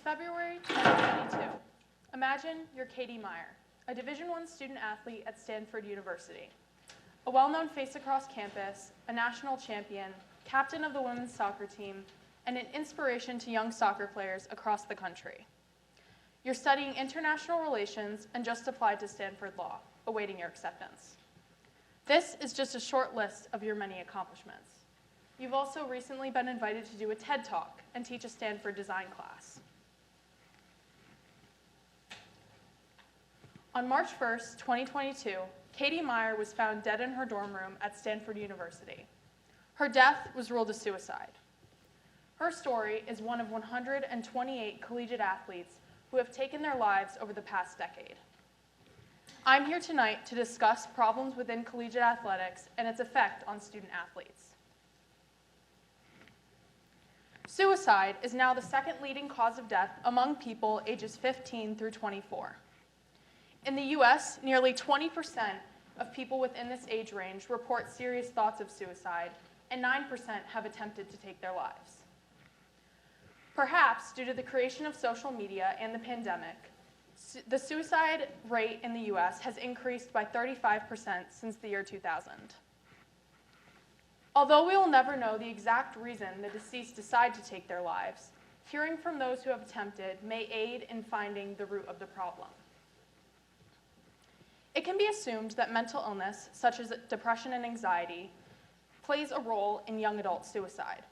February 2022. Imagine you're Katie Meyer, a Division I student athlete at Stanford University, a well-known face across campus, a national champion, captain of the women's soccer team, and an inspiration to young soccer players across the country. You're studying international relations and just applied to Stanford Law, awaiting your acceptance. This is just a short list of your many accomplishments. You've also recently been invited to do a TED Talk and teach a Stanford design class. On March 1st, 2022, Katie Meyer was found dead in her dorm room at Stanford University. Her death was ruled a suicide. Her story is one of 128 collegiate athletes who have taken their lives over the past decade. I'm here tonight to discuss problems within collegiate athletics and its effect on student athletes. Suicide is now the second leading cause of death among people ages 15 through 24. In the US, nearly 20% of people within this age range report serious thoughts of suicide, and 9% have attempted to take their lives. Perhaps due to the creation of social media and the pandemic, the suicide rate in the US has increased by 35% since the year 2000. Although we will never know the exact reason the deceased decide to take their lives, hearing from those who have attempted may aid in finding the root of the problem. It can be assumed that mental illness, such as depression and anxiety, plays a role in young adult suicide.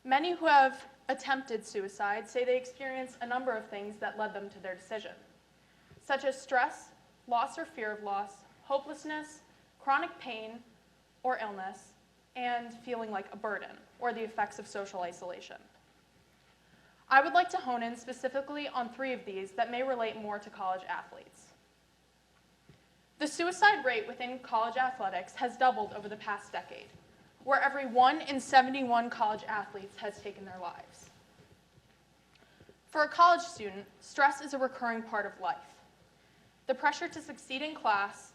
Many who have attempted suicide say they experienced a number of things that led them to their decision, such as stress, loss or fear of loss, hopelessness, chronic pain or illness, and feeling like a burden, or the effects of social isolation. I would like to hone in specifically on 3 of these that may relate more to college athletes. The suicide rate within college athletics has doubled over the past decade, where every 1 in 71 college athletes has taken their lives. For a college student, stress is a recurring part of life. The pressure to succeed in class,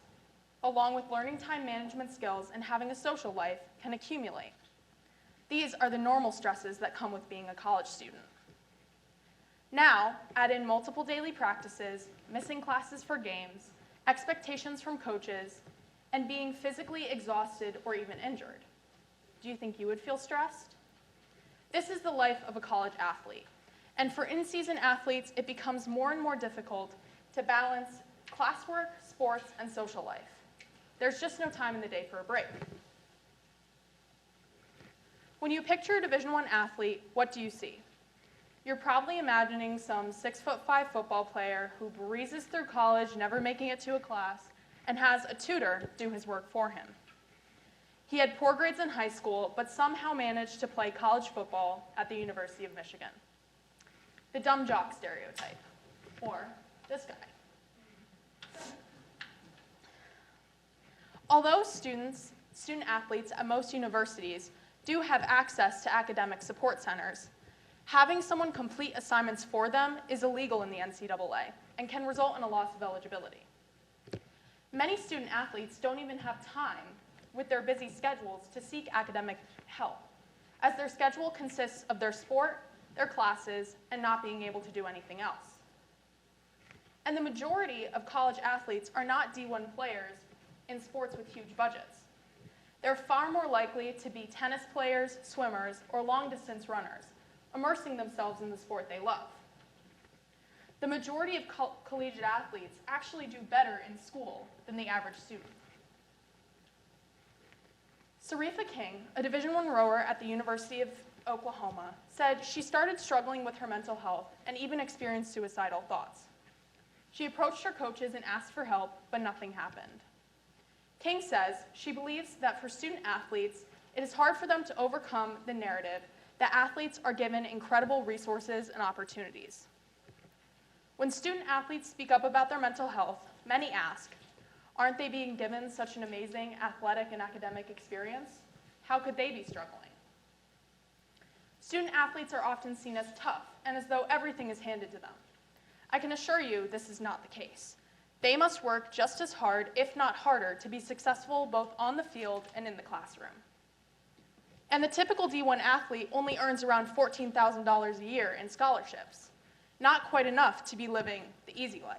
along with learning time management skills and having a social life, can accumulate. These are the normal stresses that come with being a college student. Now, add in multiple daily practices, missing classes for games, expectations from coaches, and being physically exhausted or even injured. Do you think you would feel stressed? This is the life of a college athlete, and for in-season athletes, it becomes more and more difficult to balance classwork, sports, and social life. There's just no time in the day for a break. When you picture a Division I athlete, what do you see? You're probably imagining some 6'5" football player who breezes through college, never making it to a class, and has a tutor do his work for him. He had poor grades in high school, but somehow managed to play college football at the University of Michigan. The dumb jock stereotype, or this guy. Although student athletes at most universities do have access to academic support centers, having someone complete assignments for them is illegal in the NCAA and can result in a loss of eligibility. Many student athletes don't even have time with their busy schedules to seek academic help, as their schedule consists of their sport, their classes, and not being able to do anything else. And the majority of college athletes are not D1 players in sports with huge budgets. They're far more likely to be tennis players, swimmers, or long-distance runners, immersing themselves in the sport they love. The majority of collegiate athletes actually do better in school than the average student. Sarifa King, a Division I rower at the University of Oklahoma, said she started struggling with her mental health and even experienced suicidal thoughts. She approached her coaches and asked for help, but nothing happened. King says she believes that for student athletes, it is hard for them to overcome the narrative that athletes are given incredible resources and opportunities. When student athletes speak up about their mental health, many ask, aren't they being given such an amazing athletic and academic experience? How could they be struggling? Student athletes are often seen as tough and as though everything is handed to them. I can assure you this is not the case. They must work just as hard, if not harder, to be successful both on the field and in the classroom. And the typical D1 athlete only earns around $14,000 a year in scholarships. Not quite enough to be living the easy life.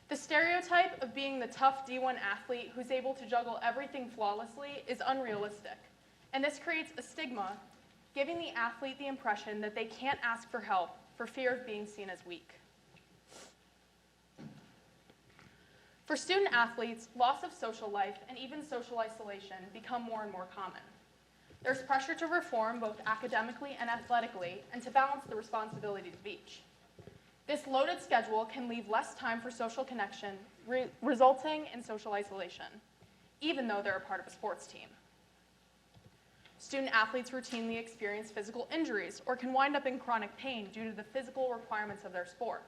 The stereotype of being the tough D1 athlete who's able to juggle everything flawlessly is unrealistic, and this creates a stigma, giving the athlete the impression that they can't ask for help for fear of being seen as weak. For student athletes, loss of social life and even social isolation become more and more common. There's pressure to perform both academically and athletically and to balance the responsibilities of each. This loaded schedule can leave less time for social connection, resulting in social isolation, even though they're a part of a sports team. Student athletes routinely experience physical injuries or can wind up in chronic pain due to the physical requirements of their sport.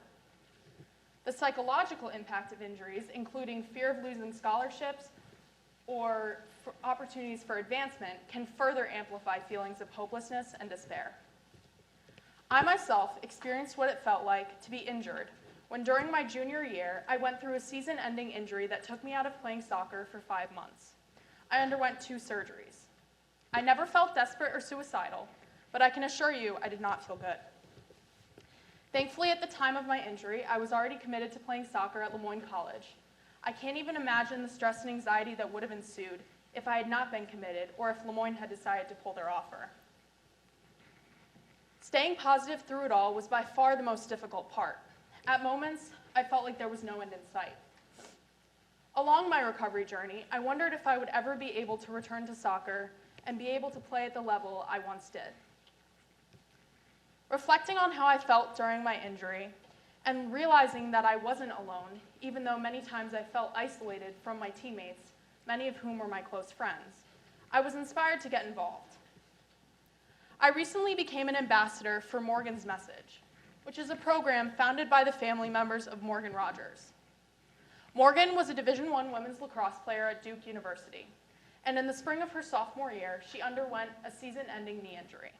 The psychological impact of injuries, including fear of losing scholarships or opportunities for advancement, can further amplify feelings of hopelessness and despair. I myself experienced what it felt like to be injured when during my junior year, I went through a season-ending injury that took me out of playing soccer for 5 months. I underwent 2 surgeries. I never felt desperate or suicidal, but I can assure you I did not feel good. Thankfully, at the time of my injury, I was already committed to playing soccer at Lemoyne College. I can't even imagine the stress and anxiety that would have ensued if I had not been committed or if Lemoyne had decided to pull their offer. Staying positive through it all was by far the most difficult part. At moments, I felt like there was no end in sight. Along my recovery journey, I wondered if I would ever be able to return to soccer and be able to play at the level I once did. Reflecting on how I felt during my injury and realizing that I wasn't alone, even though many times I felt isolated from my teammates, many of whom were my close friends, I was inspired to get involved. I recently became an ambassador for Morgan's Message, which is a program founded by the family members of Morgan Rogers. Morgan was a Division I women's lacrosse player at Duke University, and in the spring of her sophomore year, she underwent a season-ending knee injury.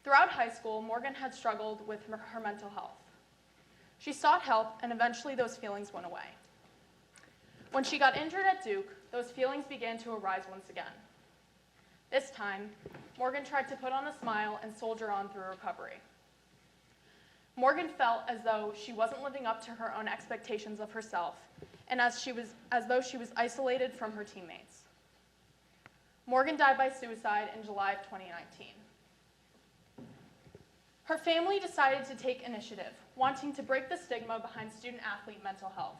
Throughout high school, Morgan had struggled with her mental health. She sought help, and eventually those feelings went away. When she got injured at Duke, those feelings began to arise once again. This time, Morgan tried to put on a smile and soldier on through recovery. Morgan felt as though she wasn't living up to her own expectations of herself, and as though she was isolated from her teammates. Morgan died by suicide in July of 2019. Her family decided to take initiative, wanting to break the stigma behind student-athlete mental health,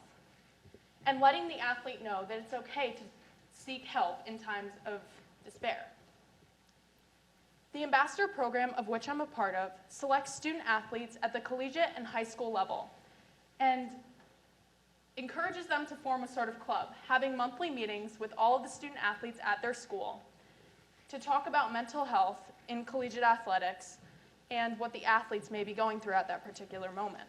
and letting the athlete know that it's okay to seek help in times of despair. The Ambassador Program, of which I'm a part of, selects student-athletes at the collegiate and high school level and encourages them to form a sort of club, having monthly meetings with all of the student-athletes at their school to talk about mental health in collegiate athletics and what the athletes may be going through at that particular moment.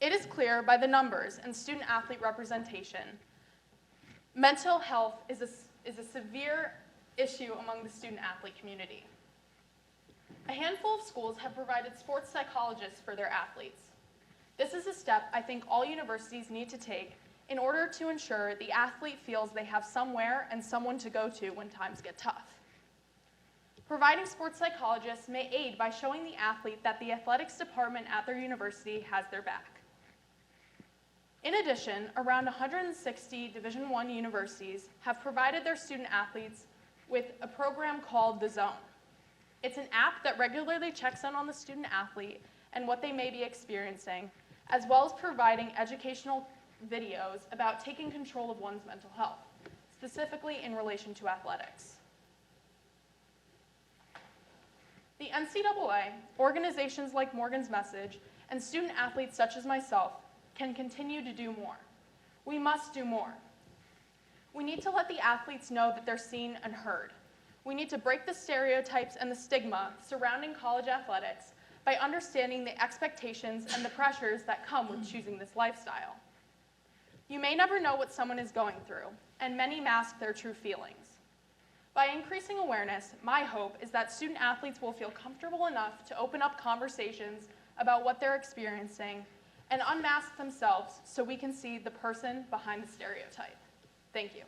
It is clear by the numbers and student-athlete representation, mental health is a severe issue among the student-athlete community. A handful of schools have provided sports psychologists for their athletes. This is a step I think all universities need to take in order to ensure the athlete feels they have somewhere and someone to go to when times get tough. Providing sports psychologists may aid by showing the athlete that the athletics department at their university has their back. In addition, around 160 Division I universities have provided their student athletes with a program called The Zone. It's an app that regularly checks in on the student athlete and what they may be experiencing, as well as providing educational videos about taking control of one's mental health, specifically in relation to athletics. The NCAA, organizations like Morgan's Message, and student athletes such as myself can continue to do more. We must do more. We need to let the athletes know that they're seen and heard. We need to break the stereotypes and the stigma surrounding college athletics by understanding the expectations and the pressures that come with choosing this lifestyle. You may never know what someone is going through, and many mask their true feelings. By increasing awareness, my hope is that student athletes will feel comfortable enough to open up conversations about what they're experiencing and unmask themselves so we can see the person behind the stereotype. Thank you.